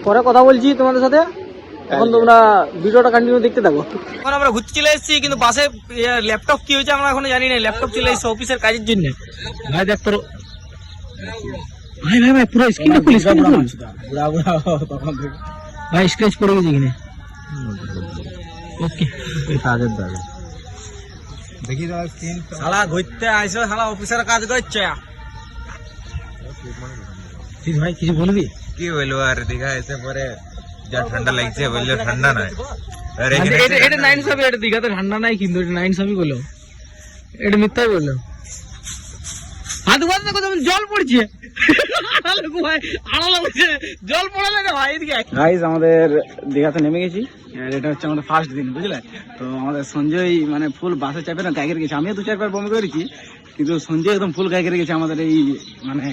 পরে কথা বলছি তোমাদের সাথে, এখন তোমরা ভিডিওটা কন্টিনিউ দেখতে থাকো। এখন আমরা ঘুরতে চলে এসেছি, কিন্তু বাসে ল্যাপটপ কি হয়েছে আমরা এখনো জানি না। ল্যাপটপ চলে এসেছে অফিসের কাজের জন্য। ভাই দেখ তোর ভাই ভাই ভাই পুরো স্ক্রিনটা খুলে ভাই স্ক্র্যাচ পড়ে গেছে কিনা। ওকে কাজের দাদা দেখি দাদা স্ক্রিন শালা ঘুরতে আইছো, শালা অফিসের কাজ করছে। ঠিক ভাই কিছু বলবি? কি বলবো আর, দীঘা এসে পরে যা ঠান্ডা লাগছে বললে ঠান্ডা নয়। এটা 9 সবই, এটা দীঘাতে ঠান্ডা নাই, কিন্তু এটা 9 সবই বললো, এটা মিথ্যাই বললো। হাত বাঁধতে কথা জল পড়ছে, জল পড়ে না ভাই। গাইস আমাদের দীঘাতে নেমে গেছি, এটা হচ্ছে আমাদের ফার্স্ট দিন, বুঝলে তো। আমাদের সঞ্জয় মানে ফুল বাসে চাপে না গায়ে গেছে, আমিও 2-4 বার বমি করেছি, কিন্তু সঞ্জয় একদম ফুল গায়ে গেছে আমাদের এই মানে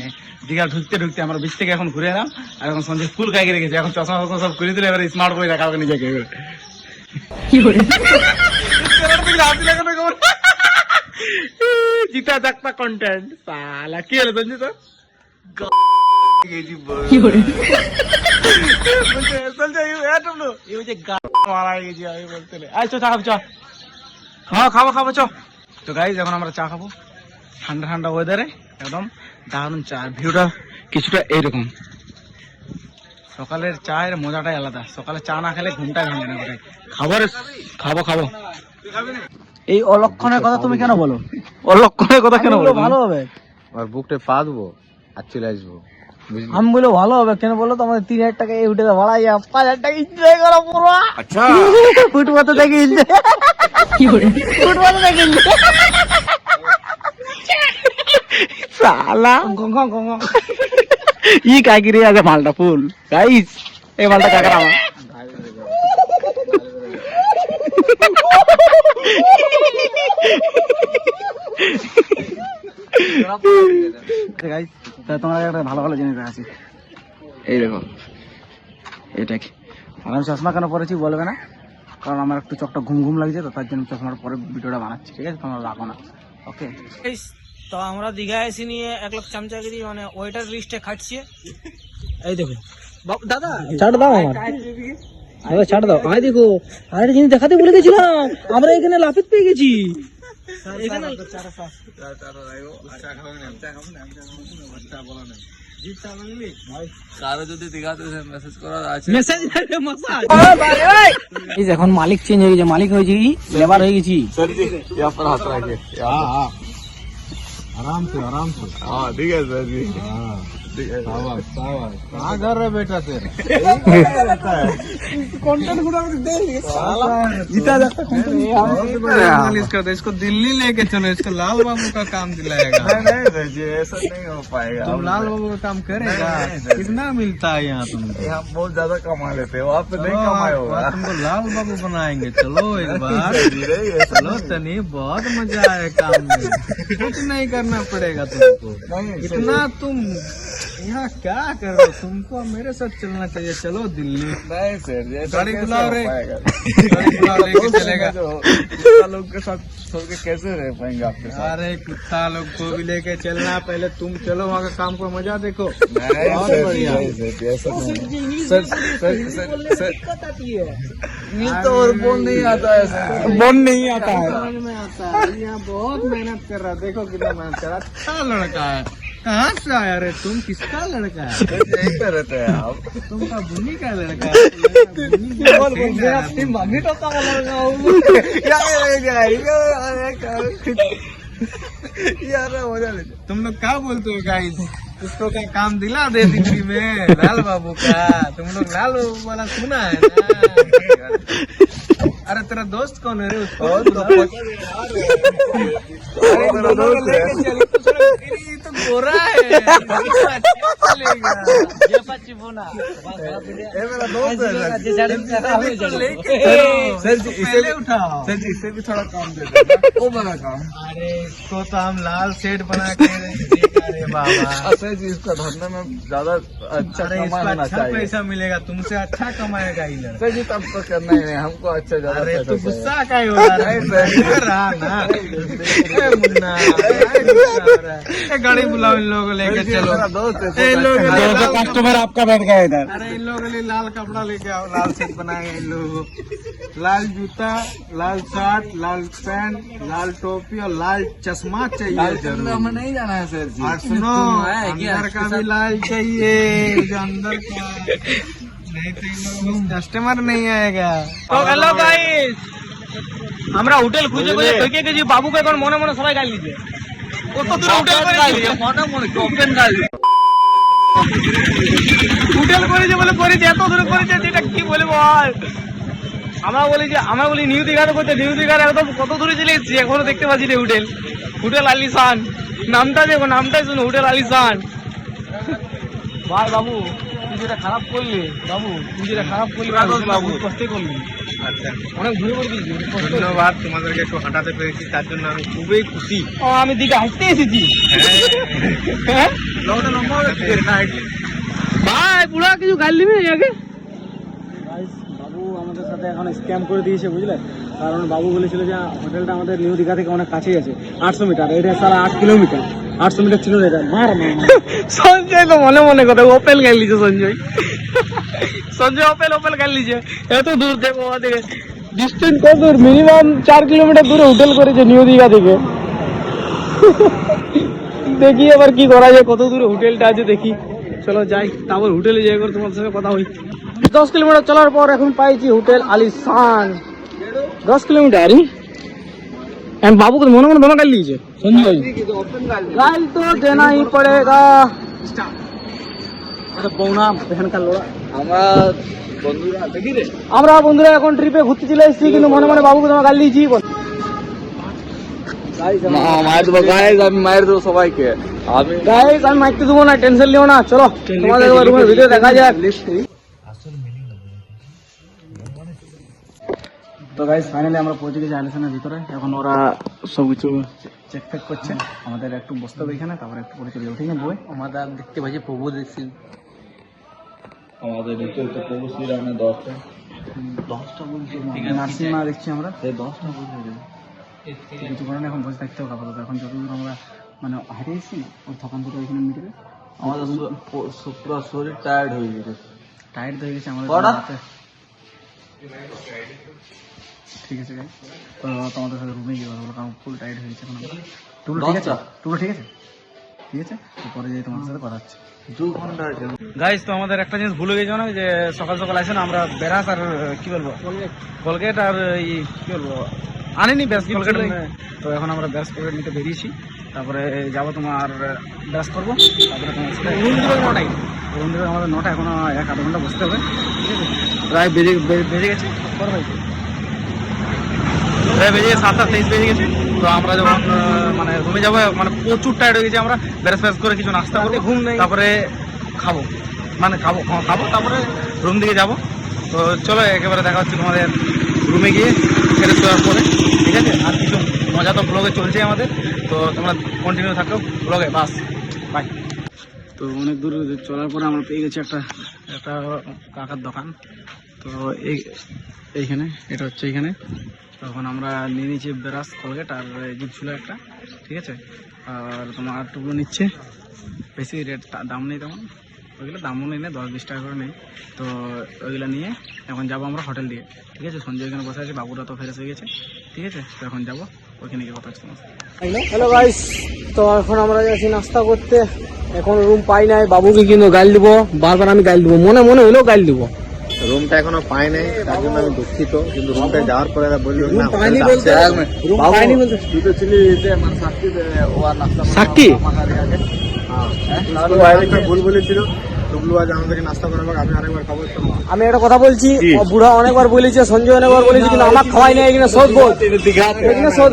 দীঘা ঢুকতে ঢুকতে। আমরা বিচ থেকে এখন ঘুরে এলাম, আর এখন সঞ্জয় ফুল গায়ে গেছে, এখন চশমা ফশমা সব করে দিলে এবার স্মার্ট করে দেখা হবে নিজেকে। জিতা যাকতা কন্টেন্ট সালা কি হলো সঞ্জয় তো খাবো চ। তো গাইজ এখন আমরা চা খাবো, ঠান্ডা ঠান্ডা ওয়েদারে একদম দারুণ চা। ভিউটা কিছুটা এইরকম, সকালের চায়ের মজাটাই আলাদা। সকালে চা না খেলে ঘুমটা ভাঙে না। খাবো এই অলক্ষণের কথা তুমি কেন বলো? অলক্ষণের কথা কেন বলো? ভালো হবে আর বুকটা পা দেবো আর চলে আসবো। আমি বলে ভালো হবে কেন বলো তো? আমাদের 3000 টাকা এই উঠে ভাড়া, 5000 টাকা এনজয় করা পুরো। আচ্ছা ফুটপাতে দেখে এনজয়, কি করে ফুটপাতে দেখে এনজয় সালা ই কাকি রে আছে মালটা ফুল। গাইস এই মালটা কাকার আমার। তোমার একটা ভালো ভালো জিনিস দেখাচ্ছি, এই দেখো। এটা কি আমি চশমা কেন পরেছি বলবে না, কারণ আমার একটু চোখটা ঘুম ঘুম লাগছে, তো তার জন্য চশমার পরে ভিডিওটা বানাচ্ছি, ঠিক আছে? তোমরা রাখো না, ওকে? তো আমরা দীঘায় এসে নিয়ে 1 লাখ চামচাগিরি মানে ওয়েটার লিস্টে খাটছি। এই দেখো দাদা ছাড় দাও, আমার দাদা ছাড় দাও। আয় দেখো আরেকটা জিনিস দেখাতে ভুলে গেছিলাম, আমরা এখানে লাফিত পেয়ে গেছি। এখন মালিক চেঞ্জ হয়ে গেছে, মালিক হয়েছে কি লেবার হয়ে গেছি। आराम से हाँ ठीक है सर जी कहाँ घर रहे बेटा तेरा इसको दिल्ली लेके चलो, इसको लाल बाबू का काम दिलाएगा। नहीं सर जी ऐसा नहीं हो पाएगा। तुम लाल बाबू का काम करेगा? कितना मिलता है यहाँ तुमको? यहाँ बहुत ज्यादा कमा लेते हो, आप नहीं कमाए होगा। तुमको लाल बाबू बनाएंगे, चलो एक बार चलो तनी, बहुत मजा आए काम में, कुछ नहीं करना पड़ेगा तुमको। इतना तुम यहाँ क्या कर रहे हो? तुमको मेरे साथ चलना चाहिए, चलो दिल्ली। नहीं सर गाड़ी बुलाओ रे, गाड़ी बुलाओ लेके चलेगा। कुत्ता लोग के साथ छोड़ के कैसे रह पाएंगे आपके साथ? अरे कुत्ता लोग को भी लेके चलना, पहले तुम चलो वहाँ का काम को मजा देखो। बहुत बढ़िया तो और बोन नहीं आता है, बोन नहीं आता है, समझ में आता है। यहाँ बहुत मेहनत कर रहा है, देखो कितना मेहनत कर रहा है। अच्छा लड़का है, कहाँ से आया रे तुम? किसका लड़का है? यहीं पे रहते हैं आप? तुमका बुनी का लड़का है? तुम लोग क्या बोलते हो गाइस? उसको क्या काम दिला दे दिल्ली में लाल बाबू का? तुम लोग लाल बाबू वाला सुना है ना? अरे तेरा दोस्त कौन है रे? उसको तो गोरा है, मेरा दोस्त है सर जी, इसे भी थोड़ा काम दे दो। वो बड़ा काम। अरे इसको तो हम लाल सेट बना के सर जी इसका धंधा में ज्यादा अच्छा कमाई होना चाहिए। पैसा मिलेगा तुमसे, अच्छा कमाएगा ही लड़का। सर जी तब तो करना ही नहीं, हमको अच्छा ज्यादा अरे पैसा तू चाहिए। गुस्सा का ही हो रहा है रहा ना। ए मुन्ना, ए गाड़ी बुलाओ इन लोगों को लेके चलो। मेरा दोस्त है, ए लोग कस्टमर आपका बैठ गया इधर। अरे इन लोगों के लिए लाल कपड़ा लेके आओ, लाल शर्ट बनाए इन लोगों को, लाल जूता, लाल शर्ट, लाल पैंट, लाल टोपी और लाल चश्मा चाहिए जरूर। हमें नहीं जाना है सर जी। और सुनो, अंदर का भी लाल चाहिए, जो अंदर का, नहीं तो इन लोगों को कस्टमर नहीं आएगा। তো হ্যালো গাইস, আমরা হোটেল খুঁজে খুঁজে ঠকে গেছি। বাবুকে এখন মনে মনে সবাই গাল দিচ্ছে। কত দূরে হোটেল করেছি, মনে মনে ওপেন গাড়ি হোটেল করেছে বলে করেছে, এত দূরে করেছে যেটা কি বলে বল। আমরা বলি নিউ দীঘাতে করতে, নিউ দীঘার একদম কত দূরে চলে এসেছি, এখনো দেখতে পাচ্ছি না হোটেল। হোটেল আলিশান নামটা দেখো, নামটাই শুনো, হোটেল আলিশান। ভাই বাবু তুই যেটা খারাপ করলি, বাবু তুই যেটা খারাপ করলি বাবু, কষ্টই করলি, অনেক ঘুরে পড়বি। ধন্যবাদ, তোমাদেরকে একটু হাঁটাতে পেরেছি, তার জন্য আমি খুবই খুশি। ও আমি দিঘা হাঁটতে এসেছি। হ্যাঁ ভাই পুরা কিছু গাল দিবি আগে। বাবু আমাদের সাথে এখন স্ক্যাম করে দিয়েছে বুঝলে, কারণ বাবু বলেছিল যে হোটেলটা আমাদের নিউ দীঘা থেকে অনেক কাছেই আছে, 800 মিটার, এটা সারা 8 কিলোমিটার, 800 মিটার ছিল না এটা। সঞ্জয় তো মনে মনে কথা ওপেল গাল লিছে সঞ্জয়। সঞ্জয় ওপেল গাল লিছে, এত দূর দেখো ওদিকে ডিস্টেন্স কত দূর, মিনিমাম 4 কিলোমিটার দূরে হোটেল করেছে নিউ দীঘা থেকে। দেখি এবার কি করা যায়, কত দূরে হোটেলটা আছে দেখি। চলো যাই, তারপর হোটেলে যাই করে তোমার সঙ্গে কথা হই। 10 কিলোমিটার চলার পর এখন পাইছি হোটেল আলিশান। 10 কিলোমিটার एंड बाबू को मने मने दोनों कर लीजिए संजय गाल तो देना ही पड़ेगा। अरे बौना बहन का लोड़ा আমরা বন্ধুরা এখন ট্রিপে ঘুরতে চলে এসেছি, কিন্তু মনে মনে বাবুকে তোমার গাল দিয়েছি। মায়ের দেবো গাইজ, আমি মায়ের দেবো সবাইকে। আমি গাইস আমি মাইকতে দেবো না, টেনশন লিও না, চলো তোমাদের রুমের ভিডিও দেখা যাক। তো গাইস ফাইনালি আমরা পৌঁছে গেছি আলিশানের ভিতরে। এখন ওরা সবকিছু চেক ফেক করছে, আমাদের একটু বসতে হবে এখানে, তারপরে একটু পরে চলে যাবো, ঠিক আছে বই। আমাদের দেখতে পাচ্ছি প্রভু দেখছি, আমাদের দেখতে তো প্রভু শ্রীরামের 10টা বলছি, নার্সিংমা দেখছি আমরা, সেই 10টা বলছি কিছু করে না, এখন বসে থাকতে হবে আপাতত। এখন যতদূর আমরা মানে হারিয়ে এসেছি না, ওর থকান দুটো এখানে মিটে আমাদের পুরো শরীর টায়ার্ড হয়ে গেছে, টায়ার্ড হয়ে গেছে আমাদের। ঠিক আছে গাইস, তো তোমাদের সাথে রুমে গিয়ে কথা বলো, কারণ ফুল টায়ার্ড হয়ে গেছে এখন আমরা। টুকু ঠিক আছে, টুকু ঠিক আছে, ঠিক আছে, তো পরে যাই তোমাদের সাথে কথা হচ্ছে। 2 ঘন্টা গাইস তো আমাদের একটা জিনিস ভুলে গেছো না, যে সকাল সকাল আসে না আমরা বেরাস আর কি বলবো কলগেট আর এই কি বলবো আনিনি ব্যাস কলগেট। তো এখন আমরা ব্যাস কলগেট নিতে বেরিয়েছি, তারপরে যাবো তোমার ব্যাস করবো, তারপরে তোমার রুম দেবে 9টায়, রুম দেবে আমাদের 9টা, এখনো 1-8 ঘন্টা বসতে হবে, ঠিক আছে। প্রায় বেজে গেছে, প্রায় বেজে 7:23 বেজে গেছে। তো আমরা যখন মানে রুমে যাবো, মানে প্রচুর টায়ার্ড হয়ে গেছে, আমরা ব্যাস ফ্যাস করে কিছু নাস্তা করবো, ঘুম নেই, তারপরে খাবো তারপরে রুম দিকে যাবো। তো চলো একেবারে দেখা হচ্ছে তোমাদের রুমে গিয়ে ফেরত দেওয়ার পরে, ঠিক আছে। আর কিছু মজা তো ব্লগে চলছে আমাদের, তো তোমরা কন্টিনিউ থাকো ব্লগে, বাস বাই। তো অনেক দূর চলার পরে আমরা পেয়ে গেছি একটা কাকার দোকান। তো এইখানে এটা হচ্ছে এইখানে। তখন আমরা নিয়ে নিয়েছি ব্রাশ, কলগেট আর জিপ ছিল একটা, ঠিক আছে। আর তোমার টুকু নিচ্ছে, বেশি রেট দাম নেই তেমন, ওইগুলো দামও নেই, 10-20 টাকা করে নেই। তো ওইগুলো নিয়ে এখন যাবো আমরা হোটেল দিয়ে, ঠিক আছে। সঞ্জয় এখানে বসে আছে, বাবুরা তো ফ্রেশ হয়ে গেছে, ঠিক আছে। তো এখন যাবো ওইখানে গিয়ে কথা হচ্ছে তোমার। হ্যালো গাইস, তো এখন আমরা যাচ্ছি নাস্তা করতে, এখন রুম পাই নাই, বাবুকে কিন্তু গাল দিব, বারবার আমি গাল দিব, মনে মনে হইলেও গাল দিব। রুমটা এখনো পাই নাই, তার জন্য আমি দুঃখিত, কিন্তু রুমটা যাওয়ার পরে বললো না পাইনি বলতে রুম পাইনি বলতে তুই তো ছিলি মানে সাক্ষী ও আর নাস্তা সাক্ষী? ভুল বলেছিল, টুকলু আজ আমাদেরকে নাস্তা করাবো, আমি আরেকবার খাবো। আমি একটা কথা বলছি, বুড়া অনেকবার বলেছে, সঞ্জয় অনেকবার বলেছে, কিন্তু আমার খাওয়াই নাই, এখানে শোধ বোধ, এখানে শোধ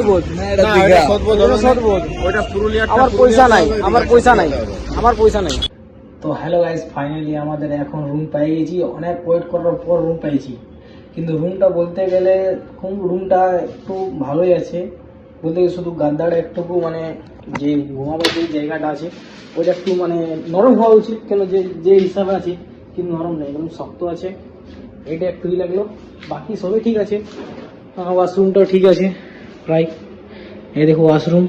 বোধ, ওইটা পুরুলিয়া, আমার পয়সা নাই, আমার পয়সা নাই। তো হ্যালো গাইস, ফাইনালি আমাদের এখন রুম পেয়ে গেছি, অনেক ওয়েট করার পর রুম পেয়েছি। কিন্তু রুমটা বলতে গেলে রুমটা একটু ভালোই আছে, বলতে গেলে শুধু গাদ্দাটা একটুকু মানে যে ঘুমাবার যে জায়গাটা আছে ওইটা একটু মানে নরম হওয়া উচিত, কেন যে যে হিসাবে আছে কিন্তু নরম নেই, একদম শক্ত আছে। এটা একটুই লাগলো, বাকি সবই ঠিক আছে। ওয়াশরুমটাও ঠিক আছে প্রায়। এই দেখো ওয়াশরুম,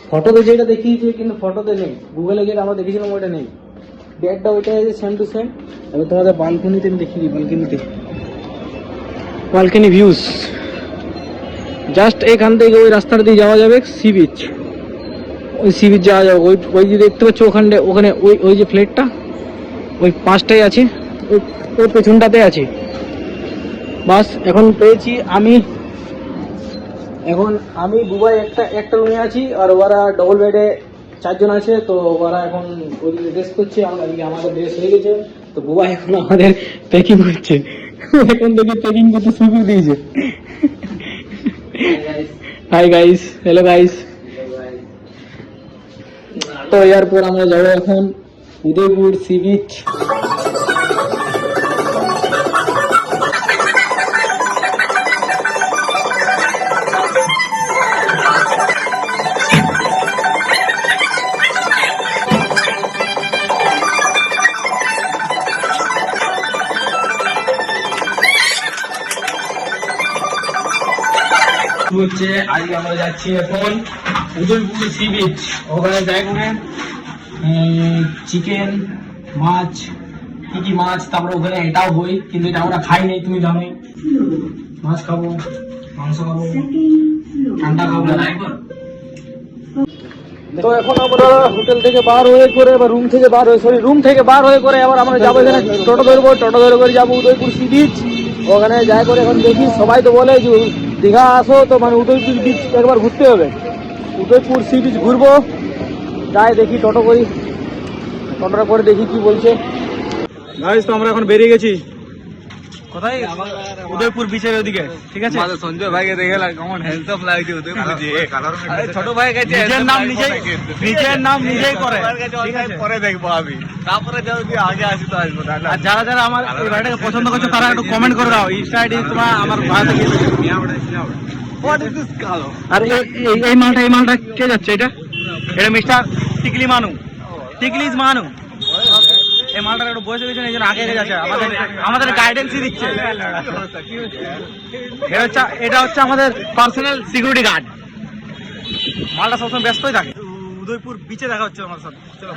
ফটোতে যেটা দেখিয়েছে কিন্তু ফটোতে নেই, গুগলে যেটা আমরা দেখেছিলাম ওইটা নেই। বেডটা ওইটা আছে সেম টু সেম। এবার তোমাদের বালকনিতে আমি দেখিয়ে দিই, বালকনি ভিউজ জাস্ট এখান থেকে ওই রাস্তাটা দিয়ে যাওয়া যাবে সি বিচ, ওই সি বিচ যাওয়া যাবে। ওই ওই যে দেখতে পাচ্ছ ওখানে ওই ওই যে ফ্ল্যাটটা ওই পাঁচটাই আছে, ওই পেছনটাতে আছে। বাস এখন পেয়েছি আমি বুবাই একটা রুমে আছি, আর ওরা ডবল বেডে 4 জন আছে। তো ওরা এখন ওইদিকে ড্রেস করছে, আমাদের ড্রেস হয়ে গেছে। তো বুবাই এখন আমাদের প্যাকিং করছে, এখন দেখি প্যাকিং করতে শুরু করে দিয়েছে। Hi guys, hello guys. তো এরপর আমরা যাবো এখন উদয়পুর সি বিচ। হচ্ছে আজকে আমরা যাচ্ছি এখন উদয়পুর সি বিচ। ওখানে যাই করে চিকেন, মাছ, কি কি মাছ, তারপরে ওখানে এটাও বই, কিন্তু এটা আমরা খাই নাই, তুমি জানোই। মাছ খাবো, মাংস খাবো, ঠান্ডা খাবো। তো এখন আমরা হোটেল থেকে বার হয়ে করে বা রুম থেকে বার হয়ে করে আবার আমরা যাবো এখানে টোটো ধরে করে যাবো উদয়পুর সি বিচ। ওখানে যাই করে এখন দেখি, সবাই তো বলে যে দীঘা আসো তো মানে উদয়পুর বিচ একবার ঘুরতে হবে, উদয়পুর সি বিচ ঘুরবো। যাই দেখি টোটোটা করে দেখি কি বলছে। গাইস তো আমরা এখন বেরিয়ে গেছি, কোথায়? উদয়পুর বিচের ওদিকে, ঠিক আছে। সঞ্জয় ভাইকে দেখে কেমন হ্যান্ডসাম লাগছে উদয়পুর যে ছোট ভাই গেছে, নিজের নাম নিজেই করে, ঠিক আছে পরে দেখবো আমি, তারপরে যদি আগে আসি তো আসবো। আর যারা আমার এই গাড়িটাকে পছন্দ করছো তারা একটু কমেন্ট করে দাও, ইনস্টা আইডি তোমার আমার ভাড়া থেকে। আর এই মালটা কে যাচ্ছে? এটা মিস্টার টিকলি মানু, টিকলিজ মানু। এই মালটার একটু বসে গেছে, এই জন্য আগে যাচ্ছে, আমাদের গাইডেন্সই দিচ্ছে। এটা হচ্ছে আমাদের পার্সোনাল সিকিউরিটি গার্ড। মালটা সবসময় ব্যস্তই থাকে। উদয়পুর বিচে দেখা হচ্ছে আমার সাথে, চলো।